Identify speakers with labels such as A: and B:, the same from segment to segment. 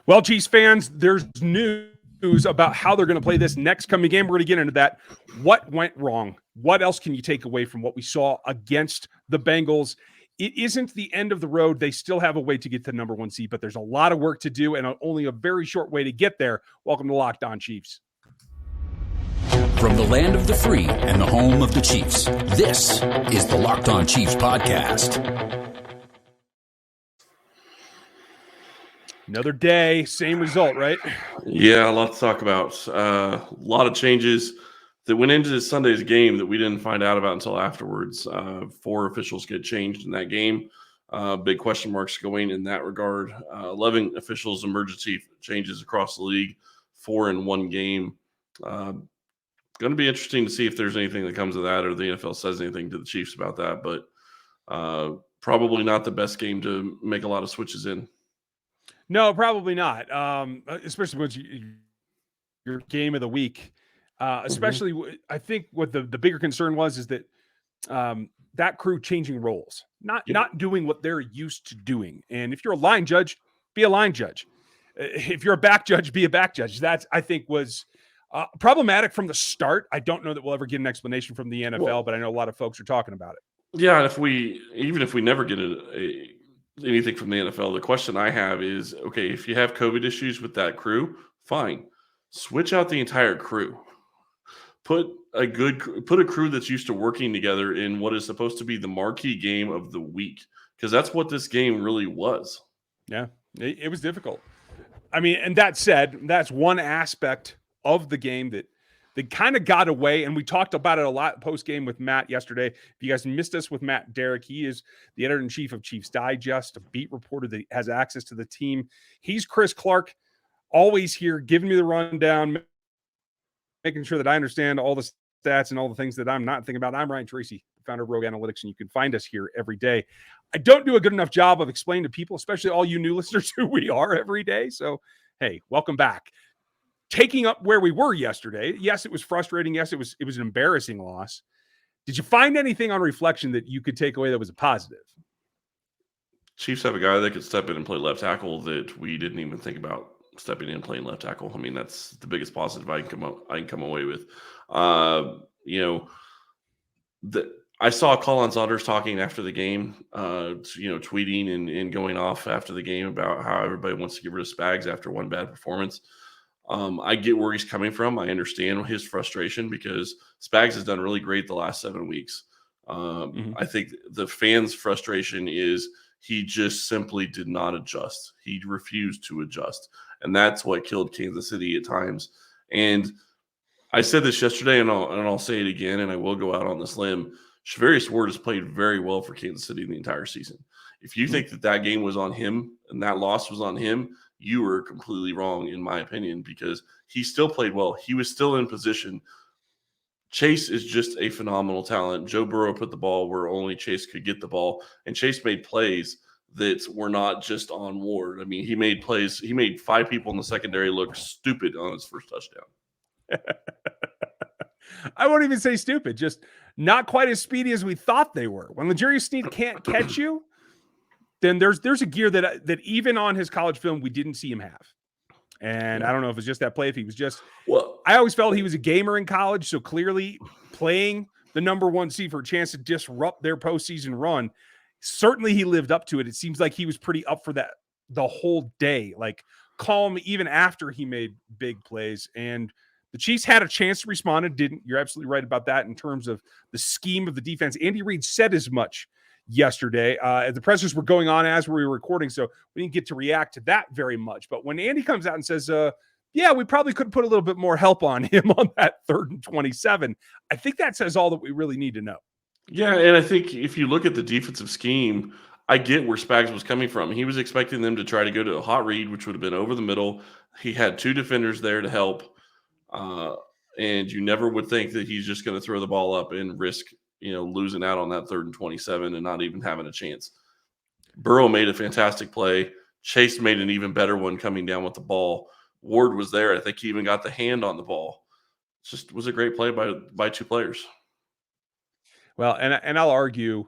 A: Well, Chiefs fans, there's news about how they're going to play this next coming game. We're going to get into that. What went wrong? What else can you take away from what we saw against the Bengals? It isn't the end of the road. They still have a way to get to the number one seed, but there's a lot of work to do and only a very short way to get there. Welcome to Locked On Chiefs.
B: From the land of the free and the home of the Chiefs, this is the Locked On Chiefs podcast.
A: Another day, same result, right?
C: Yeah, a lot to talk about. A lot of changes that went into this Sunday's game that we didn't find out about until afterwards. 4 officials get changed in that game. Big question marks going in that regard. 11 officials emergency changes across the league, 4 in one game. Going to be interesting to see if there's anything that comes of that or the NFL says anything to the Chiefs about that. But probably not the best game to make a lot of switches in.
A: No, probably not. Especially once your game of the week. Especially, I think what the bigger concern was is that that crew changing roles, not doing what they're used to doing. And if you're a line judge, be a line judge. If you're a back judge, be a back judge. That's, I think, was problematic from the start. I don't know that we'll ever get an explanation from the NFL, but I know a lot of folks are talking about it.
C: Yeah, and even if we never get anything from the NFL, the question I have is, okay, if you have COVID issues with that crew, fine. Switch out the entire crew. Put a crew that's used to working together in what is supposed to be the marquee game of the week, because that's what this game really was.
A: Yeah, it was difficult. I mean, and that said, that's one aspect of the game that kind of got away, and we talked about it a lot post-game with Matt yesterday. If you guys missed us with Matt Derrick, he is the editor-in-chief of Chiefs Digest, a beat reporter that has access to the team. He's Chris Clark, always here, giving me the rundown, making sure that I understand all the stats and all the things that I'm not thinking about. I'm Ryan Tracy, founder of Rogue Analytics, and you can find us here every day. I don't do a good enough job of explaining to people, especially all you new listeners, who we are every day. So, hey, welcome back. Taking up where we were yesterday, yes, it was frustrating. Yes, it was an embarrassing loss. Did you find anything on reflection that you could take away that was a positive?
C: Chiefs have a guy that could step in and play left tackle that we didn't even think about stepping in and playing left tackle. I mean, that's the biggest positive I can come away with. I saw Colin Saunders talking after the game, tweeting and going off after the game about how everybody wants to get rid of Spags after one bad performance. I get where he's coming from. I understand his frustration because Spags has done really great the last 7 weeks. I think the fans' frustration is he just simply did not adjust. He refused to adjust. And that's what killed Kansas City at times. And I said this yesterday, and I'll say it again, and I will go out on this limb. Shavarius Ward has played very well for Kansas City the entire season. If you think that game was on him and that loss was on him, you were completely wrong, in my opinion, because he still played well. He was still in position. Chase is just a phenomenal talent. Joe Burrow put the ball where only Chase could get the ball, and Chase made plays that were not just on Ward. I mean, he made plays. He made 5 people in the secondary look stupid on his first touchdown.
A: I won't even say stupid, just not quite as speedy as we thought they were. When L'Jarius Sneed can't catch you, then there's a gear that even on his college film we didn't see him have. And I don't know if it's just that play, if he was just I always felt he was a gamer in college, so clearly playing the number 1 seed for a chance to disrupt their postseason run, certainly he lived up to it. It seems like he was pretty up for that the whole day, like calm even after he made big plays. And the Chiefs had a chance to respond and didn't. You're absolutely right about that in terms of the scheme of the defense. Andy Reid said as much yesterday. The pressers were going on as we were recording, so we didn't get to react to that very much. But when Andy comes out and says, we probably could put a little bit more help on him on that 3rd and 27, I think that says all that we really need to know.
C: Yeah, and I think if you look at the defensive scheme, I get where Spags was coming from. He was expecting them to try to go to a hot read, which would have been over the middle. He had 2 defenders there to help, and you never would think that he's just going to throw the ball up and risk losing out on that 3rd and 27 and not even having a chance. Burrow made a fantastic play. Chase made an even better one coming down with the ball. Ward was there. I think he even got the hand on the ball. It just was a great play by 2 players.
A: Well, and I'll argue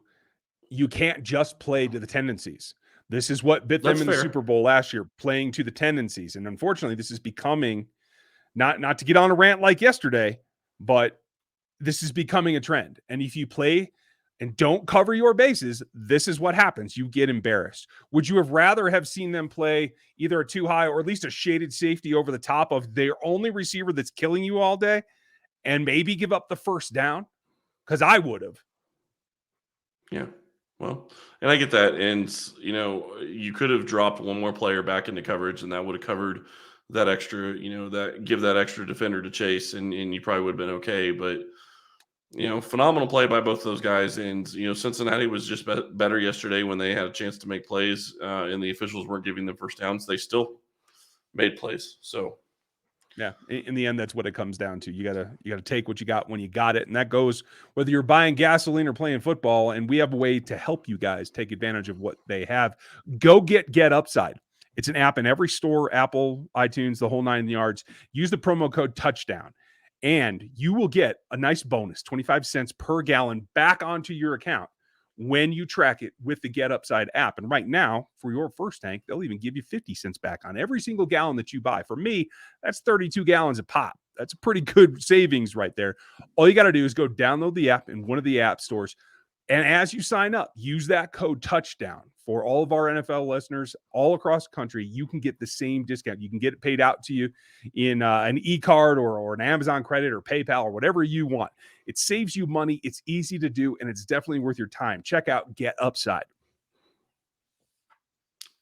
A: you can't just play to the tendencies. This is what bit them
C: That's
A: in the
C: fair.
A: Super Bowl last year, playing to the tendencies. And unfortunately, this is becoming, not to get on a rant like yesterday, but this is becoming a trend. And if you play and don't cover your bases, this is what happens. You get embarrassed. Would you have rather have seen them play either a too high or at least a shaded safety over the top of their only receiver that's killing you all day and maybe give up the first down? Because I would have.
C: Yeah. Well, and I get that. And, you could have dropped one more player back into coverage and that would have covered that extra, that give that extra defender to chase and you probably would have been okay. But, phenomenal play by both of those guys. And, Cincinnati was just better yesterday when they had a chance to make plays and the officials weren't giving them first downs. They still made plays. So,
A: yeah, in the end, that's what it comes down to. You gotta take what you got when you got it, and that goes whether you're buying gasoline or playing football. And we have a way to help you guys take advantage of what they have. Go get Upside. It's an app in every store, Apple, iTunes, the whole 9 yards. Use the promo code touchdown, and you will get a nice bonus, 25 cents per gallon, back onto your account when you track it with the Get Upside app. And right now, for your first tank, they'll even give you 50 cents back on every single gallon that you buy. For me, that's 32 gallons a pop. That's a pretty good savings right there. All you got to do is go download the app in one of the app stores. And as you sign up, use that code touchdown. For all of our NFL listeners all across the country, you can get the same discount. You can get it paid out to you in an e-card or an Amazon credit or PayPal or whatever you want. It saves you money. It's easy to do, and it's definitely worth your time. Check out Get Upside.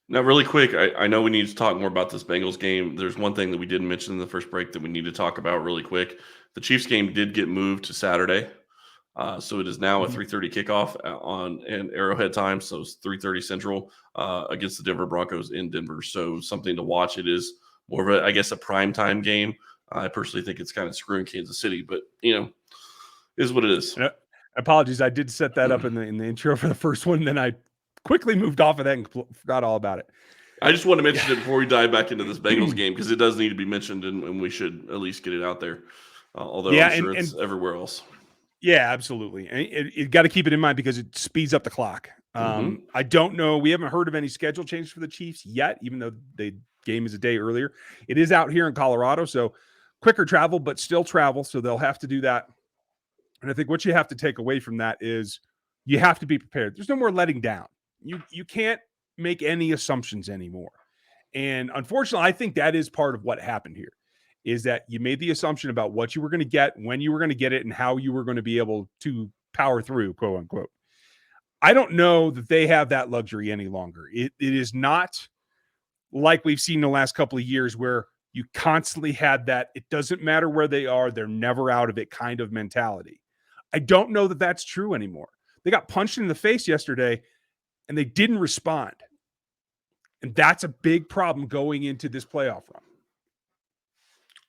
C: Now, really quick, I know we need to talk more about this Bengals game. There's one thing that we didn't mention in the first break that we need to talk about really quick. The Chiefs game did get moved to Saturday. So it is now a 3:30 kickoff on an Arrowhead time. So it's 3:30 Central against the Denver Broncos in Denver. So something to watch. It is more of a prime time game. I personally think it's kind of screwing Kansas City, but is what it is.
A: Apologies, I did set that up in the intro for the first one. Then I quickly moved off of that and forgot all about it.
C: I just want to mention it before we dive back into this Bengals game because it does need to be mentioned and we should at least get it out there. Although I'm sure it's everywhere else.
A: Yeah, absolutely. And you got to keep it in mind because it speeds up the clock. I don't know. We haven't heard of any schedule changes for the Chiefs yet, even though the game is a day earlier. It is out here in Colorado, so quicker travel, but still travel. So they'll have to do that. And I think what you have to take away from that is you have to be prepared. There's no more letting down. You can't make any assumptions anymore. And unfortunately, I think that is part of what happened here. Is that you made the assumption about what you were going to get, when you were going to get it, and how you were going to be able to power through, quote unquote. I don't know that they have that luxury any longer. It is not like we've seen the last couple of years where you constantly had that, it doesn't matter where they are, they're never out of it kind of mentality. I don't know that that's true anymore. They got punched in the face yesterday and they didn't respond. And that's a big problem going into this playoff run.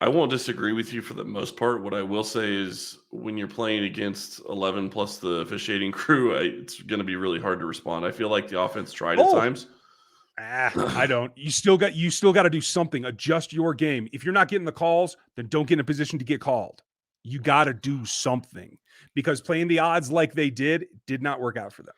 C: I won't disagree with you for the most part. What I will say is when you're playing against 11 plus the officiating crew, it's going to be really hard to respond. I feel like the offense tried at times.
A: I don't. You still got to do something. Adjust your game. If you're not getting the calls, then don't get in a position to get called. You got to do something because playing the odds like they did not work out for them.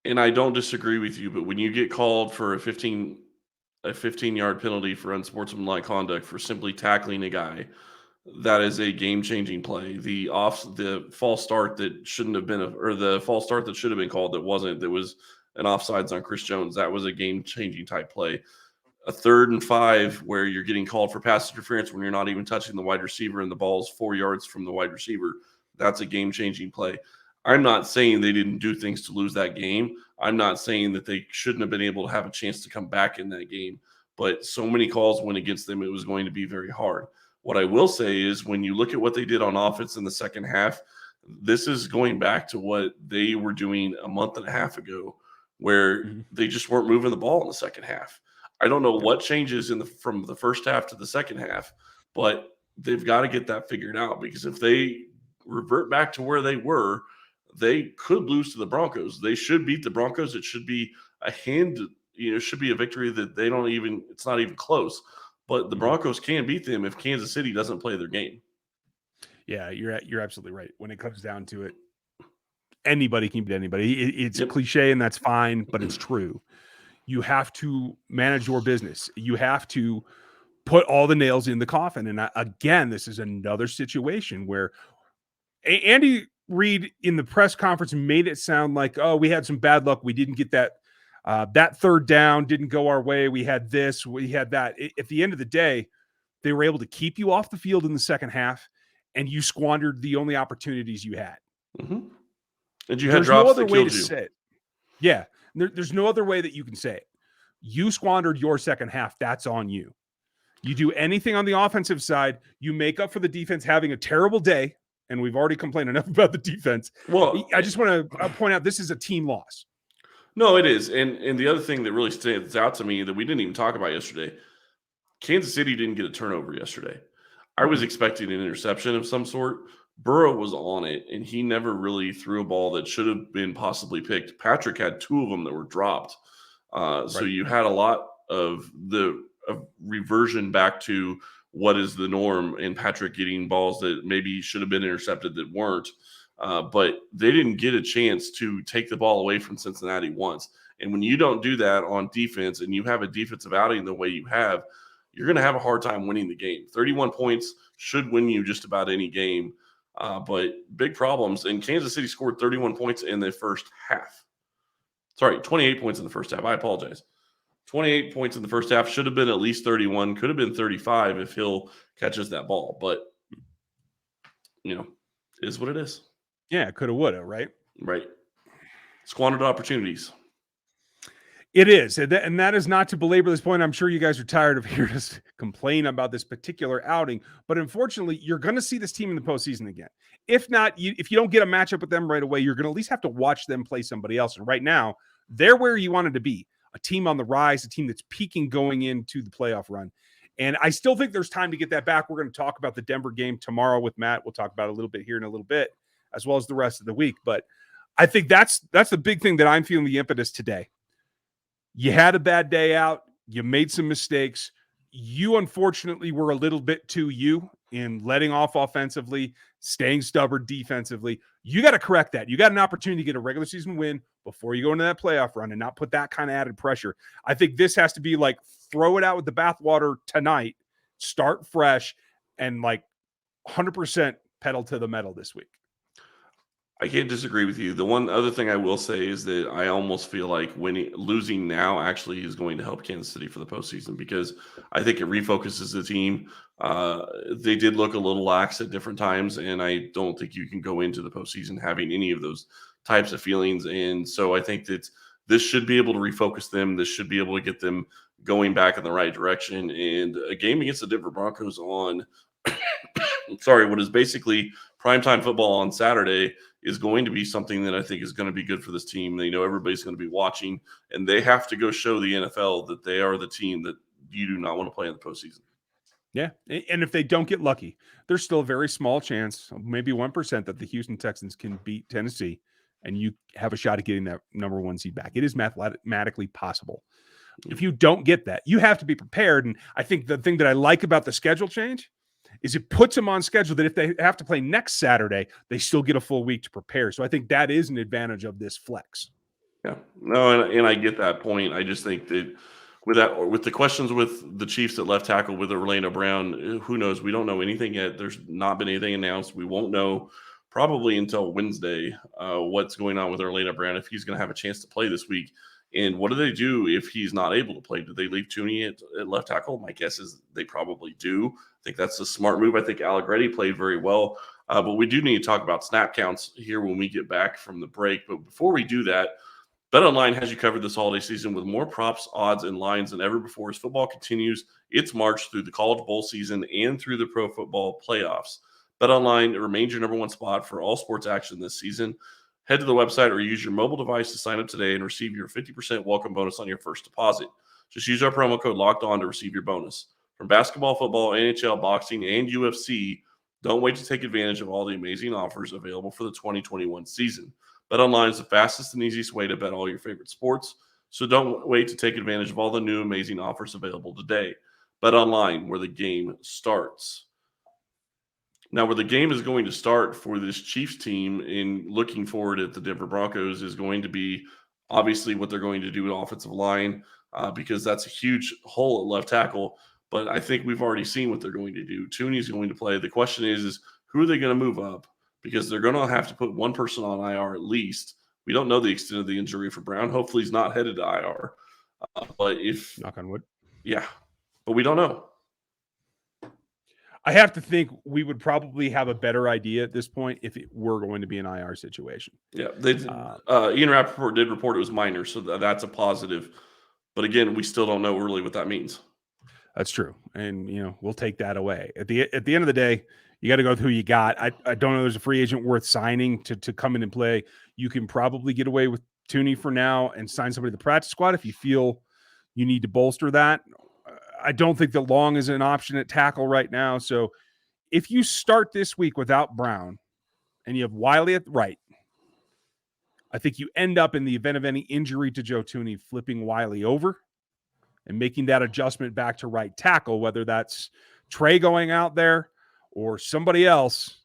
C: And I don't disagree with you, but when you get called for a 15-yard penalty for unsportsmanlike conduct for simply tackling a guy, that is a game-changing play. The false start that shouldn't have been, or the false start that should have been called that wasn't, that was an offsides on Chris Jones, that was a game-changing type play. A 3rd and 5 where you're getting called for pass interference when you're not even touching the wide receiver and the ball's 4 yards from the wide receiver, that's a game-changing play. I'm not saying they didn't do things to lose that game. I'm not saying that they shouldn't have been able to have a chance to come back in that game. But so many calls went against them, it was going to be very hard. What I will say is when you look at what they did on offense in the second half, this is going back to what they were doing a month and a half ago, where they just weren't moving the ball in the second half. I don't know what changes from the first half to the second half, but they've got to get that figured out because if they revert back to where they were, they could lose to the Broncos. They should beat the Broncos. It should be should be a victory that it's not even close. But the Broncos can beat them if Kansas City doesn't play their game.
A: Yeah, you're absolutely right. When it comes down to it, anybody can beat anybody. It's cliche and that's fine, but it's true. You have to manage your business. You have to put all the nails in the coffin. And again, this is another situation where Andy Reid in the press conference made it sound like, oh, we had some bad luck. We didn't get that third down didn't go our way. We had this, we had that. At the end of the day, they were able to keep you off the field in the second half, and you squandered the only opportunities you had.
C: Mm-hmm. And you had
A: There's
C: drops
A: no other
C: that
A: way
C: killed
A: to
C: you.
A: say it. Yeah, there's no other way that you can say it. You squandered your second half. That's on you. You do anything on the offensive side, you make up for the defense having a terrible day, and we've already complained enough about the defense.
C: Well,
A: I just want to point out this is a team loss.
C: no, it is. And the other thing that really stands out to me that we didn't even talk about yesterday, Kansas City didn't get a turnover yesterday. I was expecting an interception of some sort. Burrow was on it, and he never really threw a ball that should have been possibly picked. Patrick had 2 of them that were dropped. So
A: Right.
C: you had a lot of reversion back to what is the norm, and Patrick getting balls that maybe should have been intercepted that weren't. But they didn't get a chance to take the ball away from Cincinnati once. And when you don't do that on defense and you have a defensive outing the way you have, you're going to have a hard time winning the game. 31 points should win you just about any game. But big problems. And Kansas City scored 31 points in the first half. Sorry, 28 points in the first half. I apologize. 28 points in the first half. Should have been at least 31. Could have been 35 if Hill catches that ball. But, it is what it is.
A: Yeah, coulda, woulda, right?
C: Right. Squandered opportunities.
A: It is. And that is not to belabor this point. I'm sure you guys are tired of hearing us complain about this particular outing. But unfortunately, you're going to see this team in the postseason again. If not, if you don't get a matchup with them right away, you're going to at least have to watch them play somebody else. And right now, they're where you wanted to be. A team on the rise, a team that's peaking going into the playoff run. And I still think there's time to get that back. We're going to talk about the Denver game tomorrow with Matt. We'll talk about it a little bit here in a little bit, as well as the rest of the week. But I think that's the big thing that I'm feeling the impetus today. You had a bad day out. You made some mistakes. You, unfortunately, were a little bit too you in letting off offensively, staying stubborn defensively. You got to correct that. You got an opportunity to get a regular season win before you go into that playoff run and not put that kind of added pressure. I think this has to be like throw it out with the bathwater tonight, start fresh, and 100% pedal to the metal this week.
C: I can't disagree with you. The one other thing I will say is that I almost feel like losing now actually is going to help Kansas City for the postseason, because I think it refocuses the team. They did look a little lax at different times, and I don't think you can go into the postseason having any of those types of feelings. And so I think that this should be able to refocus them. This should be able to get them going back in the right direction. And a game against the Denver Broncos on what is basically primetime football on Saturday is going to be something that I think is going to be good for this team. They know everybody's going to be watching, and they have to go show the NFL that they are the team that you do not want to play in the postseason.
A: Yeah, and if they don't get lucky, there's still a very small chance, maybe 1%, that the Houston Texans can beat Tennessee, and you have a shot at getting that number 1 seed back. It is mathematically possible. If you don't get that, you have to be prepared. And I think the thing that I like about the schedule change is it puts them on schedule that if they have to play next Saturday, they still get a full week to prepare. So I think that is an advantage of this flex.
C: Yeah, no, and I get that point. I just think that with the questions with the Chiefs at left tackle with Orlando Brown, who knows? We don't know anything yet. There's not been anything announced. We won't know probably until Wednesday what's going on with Orlando Brown, if he's going to have a chance to play this week. And what do they do if he's not able to play? Do they leave Tooney at left tackle? My guess is they probably do. I think that's a smart move. I think Allegretti played very well. But we do need to talk about snap counts here when we get back from the break. But before we do that, BetOnline has you covered this holiday season with more props, odds, and lines than ever before as football continues its march through the College Bowl season and through the Pro Football playoffs. BetOnline remains your number 1 spot for all sports action this season. Head to the website or use your mobile device to sign up today and receive your 50% welcome bonus on your first deposit. Just use our promo code LOCKEDON to receive your bonus. From basketball, football, NHL, boxing, and UFC, don't wait to take advantage of all the amazing offers available for the 2021 season. BetOnline is the fastest and easiest way to bet all your favorite sports, so don't wait to take advantage of all the new amazing offers available today. BetOnline, where the game starts. Now, where the game is going to start for this Chiefs team in looking forward at the Denver Broncos is going to be obviously what they're going to do with offensive line. because that's a huge hole at left tackle. But I think we've already seen what they're going to do. Tooney's going to play. The question is who are they going to move up? Because they're going to have to put one person on IR at least. We don't know the extent of the injury for Brown. Hopefully he's not headed to IR. But if
A: knock on wood.
C: Yeah, but we don't know.
A: I have to think we would probably have a better idea at this point if it were going to be an IR situation.
C: Yeah, Ian Rappaport did report it was minor, so that's a positive. But again, we still don't know really what that means.
A: That's true, and we'll take that away. At the end of the day, you got to go with who you got. I don't know there's a free agent worth signing to come in and play. You can probably get away with Tooney for now and sign somebody to the practice squad if you feel you need to bolster that. I don't think that Long is an option at tackle right now. So if you start this week without Brown and you have Wiley at right, I think you end up in the event of any injury to Joe Tooney flipping Wiley over and making that adjustment back to right tackle, whether that's Trey going out there or somebody else.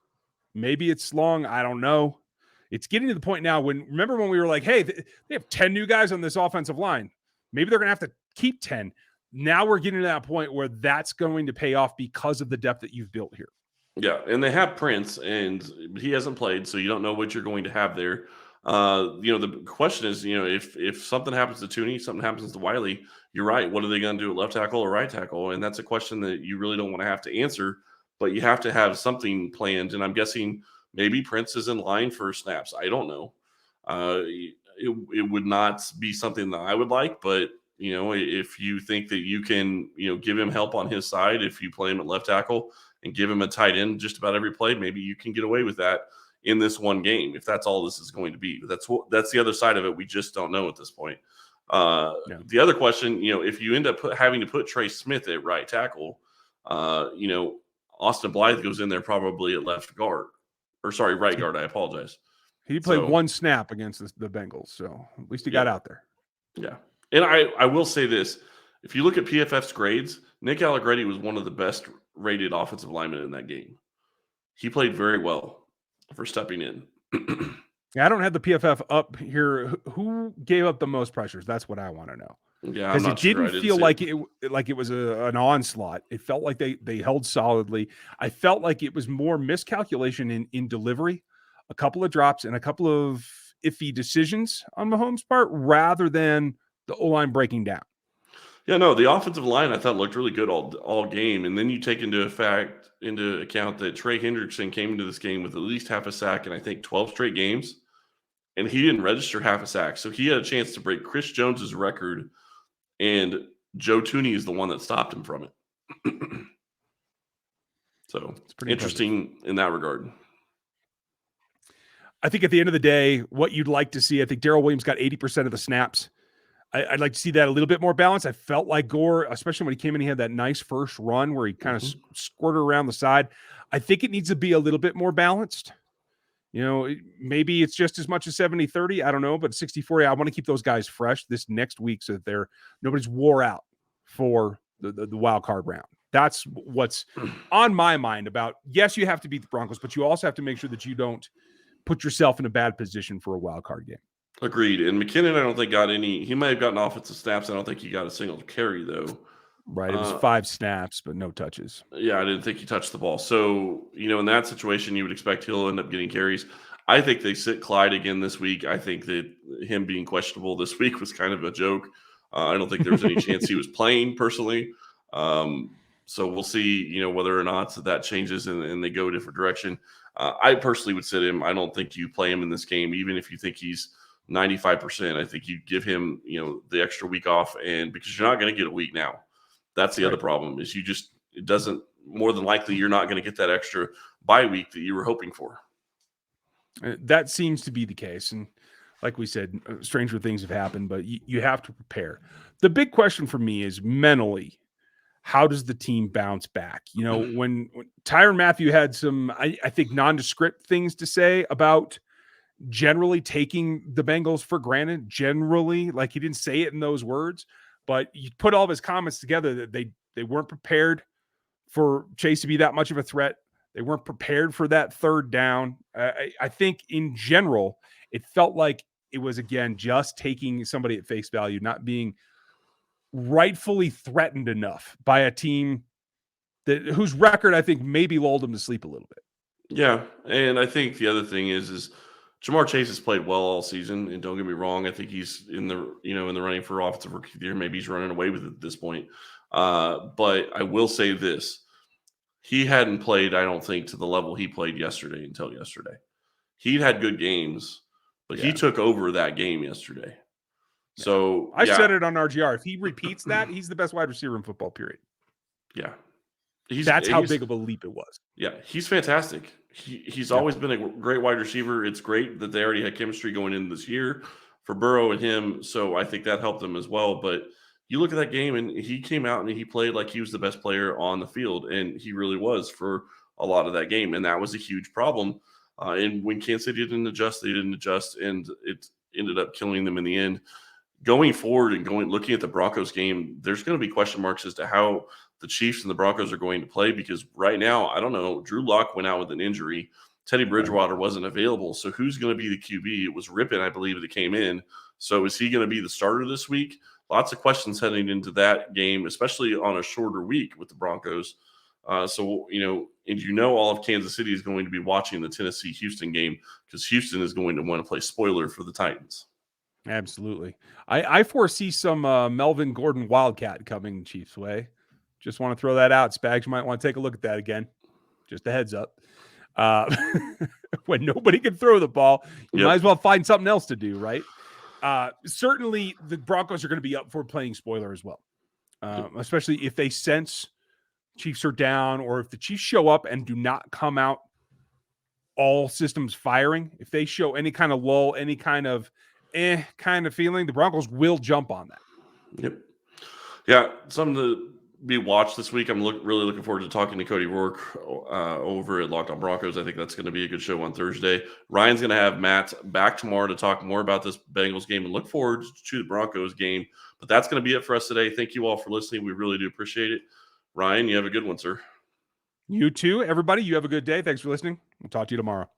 A: Maybe it's Long. I don't know. It's getting to the point now remember when we were like, hey, they have 10 new guys on this offensive line. Maybe they're going to have to keep 10. Now we're getting to that point where that's going to pay off because of the depth that you've built here.
C: Yeah, and they have Prince, and he hasn't played, so you don't know what you're going to have there. The question is, if something happens to Tooney, something happens to Wiley, you're right. What are they going to do at left tackle or right tackle? And that's a question that you really don't want to have to answer, but you have to have something planned. And I'm guessing maybe Prince is in line for snaps. I don't know. It would not be something that I would like, but if you think that you can, give him help on his side, if you play him at left tackle and give him a tight end just about every play, maybe you can get away with that in this one game, if that's all this is going to be. That's the other side of it. We just don't know at this point. The other question, if you end up having to put Trey Smith at right tackle, Austin Blythe goes in there probably at right guard. I apologize.
A: He played one snap against the Bengals, so at least he got out there.
C: Yeah. And I will say this. If you look at PFF's grades, Nick Allegretti was one of the best rated offensive linemen in that game. He played very well for stepping in.
A: Yeah, I don't have the PFF up here. Who gave up the most pressures? That's what I want to know.
C: Yeah,
A: because it didn't feel like it was an onslaught. It felt like they held solidly. I felt like it was more miscalculation in delivery, a couple of drops and a couple of iffy decisions on Mahomes' part rather than the O-line breaking down.
C: Yeah, no, the offensive line I thought looked really good all game. And then you take into account that Trey Hendrickson came into this game with at least half a sack in I think 12 straight games. And he didn't register half a sack. So he had a chance to break Chris Jones's record. And Joe Tooney is the one that stopped him from it. So it's pretty interesting in that regard.
A: I think at the end of the day, what you'd like to see, I think Darrell Williams got 80% of the snaps. I'd like to see that a little bit more balanced. I felt like Gore, especially when he came in, he had that nice first run where he kind of squirted around the side. I think it needs to be a little bit more balanced. Maybe it's just as much as 70-30. I don't know, but 60-40, I want to keep those guys fresh this next week so that nobody's wore out for the wild card round. That's what's on my mind about, yes, you have to beat the Broncos, but you also have to make sure that you don't put yourself in a bad position for a wild card game.
C: Agreed. And McKinnon, I don't think got any. He might have gotten offensive snaps. I don't think he got a single carry, though.
A: Right. It was 5 snaps, but no touches.
C: Yeah, I didn't think he touched the ball. So, in that situation, you would expect he'll end up getting carries. I think they sit Clyde again this week. I think that him being questionable this week was kind of a joke. I don't think there was any chance he was playing personally. So we'll see, whether or not that changes and they go a different direction. I personally would sit him. I don't think you play him in this game, even if you think he's 95%. I think you give him, the extra week off, and because you're not going to get a week now. That's the other problem is it doesn't, more than likely you're not going to get that extra bye week that you were hoping for.
A: That seems to be the case. And like we said, stranger things have happened, but you have to prepare. The big question for me is mentally, how does the team bounce back? When Tyrann Mathieu had some, I think, nondescript things to say about generally taking the Bengals for granted, like he didn't say it in those words, but you put all of his comments together that they weren't prepared for Chase to be that much of a threat. They weren't prepared for that third down. I think in general, it felt like it was, again, just taking somebody at face value, not being rightfully threatened enough by a team whose record I think maybe lulled them to sleep a little bit.
C: Yeah, and I think the other thing is Jamar Chase has played well all season, and don't get me wrong, I think he's in the running for offensive rookie of the year. Maybe he's running away with it at this point. But I will say this: he hadn't played, I don't think, to the level he played yesterday until yesterday. He'd had good games, but he took over that game yesterday. So
A: I said it on RGR. If he repeats that, he's the best wide receiver in football, period.
C: Yeah.
A: That's how big of a leap it was.
C: Yeah, he's fantastic. He's always been a great wide receiver. It's great that they already had chemistry going into this year for Burrow and him. So I think that helped them as well. But you look at that game, and he came out and he played like he was the best player on the field, and he really was for a lot of that game. And that was a huge problem. And when Kansas City didn't adjust, and it ended up killing them in the end. Going forward and looking at the Broncos game, there's going to be question marks as to how the Chiefs and the Broncos are going to play, because right now, I don't know, Drew Lock went out with an injury. Teddy Bridgewater wasn't available. So who's going to be the QB? It was Rippon, I believe, that came in. So is he going to be the starter this week? Lots of questions heading into that game, especially on a shorter week with the Broncos. So all of Kansas City is going to be watching the Tennessee-Houston game, because Houston is going to want to play spoiler for the Titans.
A: Absolutely. I foresee some Melvin Gordon Wildcat coming Chiefs way. Just want to throw that out. Spags, you might want to take a look at that again. Just a heads up. When nobody can throw the ball, you might as well find something else to do, right? Certainly, the Broncos are going to be up for playing spoiler as well, especially if they sense Chiefs are down, or if the Chiefs show up and do not come out all systems firing. If they show any kind of lull, any kind of kind of feeling, the Broncos will jump on that.
C: Yep. Yeah, something to be watched this week. I'm really looking forward to talking to Cody Rourke over at Locked On Broncos. I think that's going to be a good show on Thursday. Ryan's going to have Matt back tomorrow to talk more about this Bengals game, and look forward to the Broncos game. But that's going to be it for us today. Thank you all for listening. We really do appreciate it. Ryan, you have a good one, sir.
A: You too, everybody. You have a good day. Thanks for listening. We'll talk to you tomorrow.